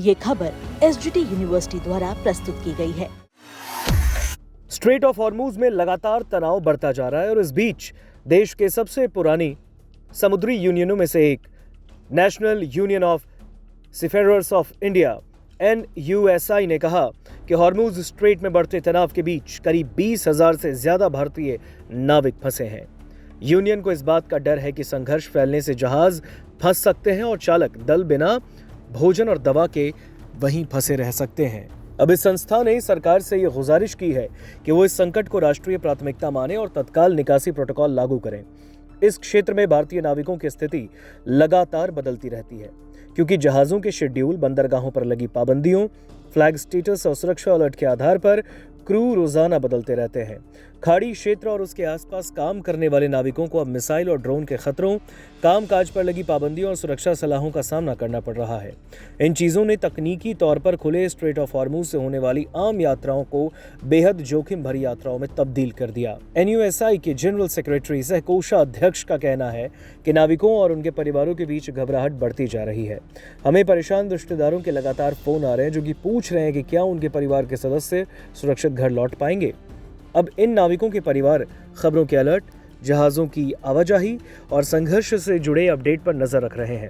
ये खबर SGT university द्वारा प्रस्तुत की गई है। स्ट्रेट ऑफ हॉर्मूज में लगातार तनाव बढ़ता जा रहा है और इस बीच देश के सबसे पुरानी समुद्री यूनियनों में से एक National Union of Seafarers of India NUSI ने कहा कि हॉर्मूज स्ट्रेट में बढ़ते तनाव के बीच करीब 20,000 से ज्यादा भारतीय नाविक फंसे हैं। यूनियन को इस बात का डर है कि संघर्ष फैलने से जहाज फंस सकते हैं और चालक दल बिना भोजन और दवा के वहीं फंसे रह सकते हैं। अब इस संस्था ने सरकार से यह गुजारिश की है कि वो इस संकट को राष्ट्रीय प्राथमिकता माने और तत्काल निकासी प्रोटोकॉल लागू करें। इस क्षेत्र में भारतीय नाविकों की स्थिति लगातार बदलती रहती है क्योंकि जहाजों के शेड्यूल, बंदरगाहों पर लगी पाबंदियों, फ्लैग स्टेटस और सुरक्षा अलर्ट के आधार पर क्रू रोजाना बदलते रहते हैं। खाड़ी क्षेत्र और उसके आसपास काम करने वाले नाविकों को अब मिसाइल और ड्रोन के खतरों, कामकाज पर लगी पाबंदियों और सुरक्षा सलाहों का सामना करना पड़ रहा है। इन चीज़ों ने तकनीकी तौर पर खुले स्ट्रेट ऑफ हॉर्मूज से होने वाली आम यात्राओं को बेहद जोखिम भरी यात्राओं में तब्दील कर दिया। NUSI के जनरल सेक्रेटरी सह कोषाध्यक्ष का कहना है कि नाविकों और उनके परिवारों के बीच घबराहट बढ़ती जा रही है। हमें परेशान रिश्तेदारों के लगातार फोन आ रहे हैं जो कि पूछ रहे हैं कि क्या उनके परिवार के सदस्य सुरक्षित घर लौट पाएंगे। अब इन नाविकों के परिवार खबरों के अलर्ट, जहाज़ों की आवाजाही और संघर्ष से जुड़े अपडेट पर नजर रख रहे हैं।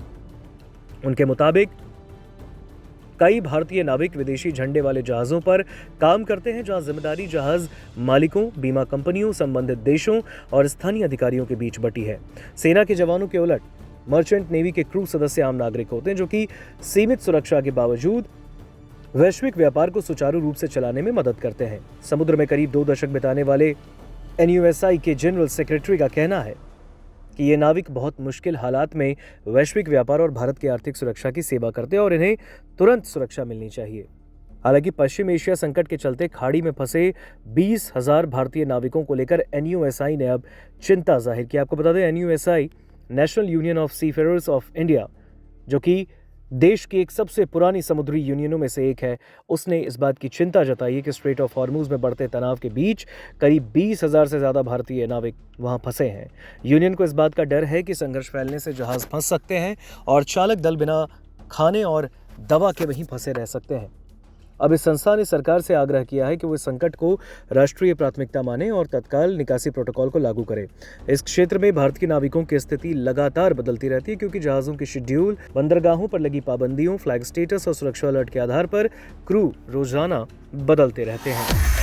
उनके मुताबिक कई भारतीय नाविक विदेशी झंडे वाले जहाज़ों पर काम करते हैं जहां जिम्मेदारी जहाज मालिकों, बीमा कंपनियों, संबंधित देशों और स्थानीय अधिकारियों के बीच बटी है। सेना के जवानों के उलट मर्चेंट नेवी के क्रू सदस्य आम नागरिक होते हैं जो कि सीमित सुरक्षा के बावजूद वैश्विक व्यापार को सुचारू रूप से चलाने में मदद करते हैं। समुद्र में करीब 2 दशक बिताने वाले NUSI के जनरल सेक्रेटरी का कहना है कि ये नाविक बहुत मुश्किल हालात में वैश्विक व्यापार और भारत की आर्थिक सुरक्षा की सेवा करते हैं और इन्हें तुरंत सुरक्षा मिलनी चाहिए। हालांकि पश्चिम एशिया संकट के चलते खाड़ी में फंसे 20,000 भारतीय नाविकों को लेकर NUSI ने अब चिंता जाहिर की। आपको बता दें, NUSI National Union of Seafarers of India, जो कि देश की एक सबसे पुरानी समुद्री यूनियनों में से एक है, उसने इस बात की चिंता जताई है कि स्ट्रेट ऑफ हॉर्मूज में बढ़ते तनाव के बीच करीब 20,000 से ज़्यादा भारतीय नाविक वहां फंसे हैं। यूनियन को इस बात का डर है कि संघर्ष फैलने से जहाज़ फंस सकते हैं और चालक दल बिना खाने और दवा के वहीं फंसे रह सकते हैं। अब इस संस्था ने सरकार से आग्रह किया है कि वो इस संकट को राष्ट्रीय प्राथमिकता माने और तत्काल निकासी प्रोटोकॉल को लागू करे। इस क्षेत्र में भारत के नाविकों की स्थिति लगातार बदलती रहती है क्योंकि जहाज़ों के शेड्यूल, बंदरगाहों पर लगी पाबंदियों, फ्लैग स्टेटस और सुरक्षा अलर्ट के आधार पर क्रू रोजाना बदलते रहते हैं।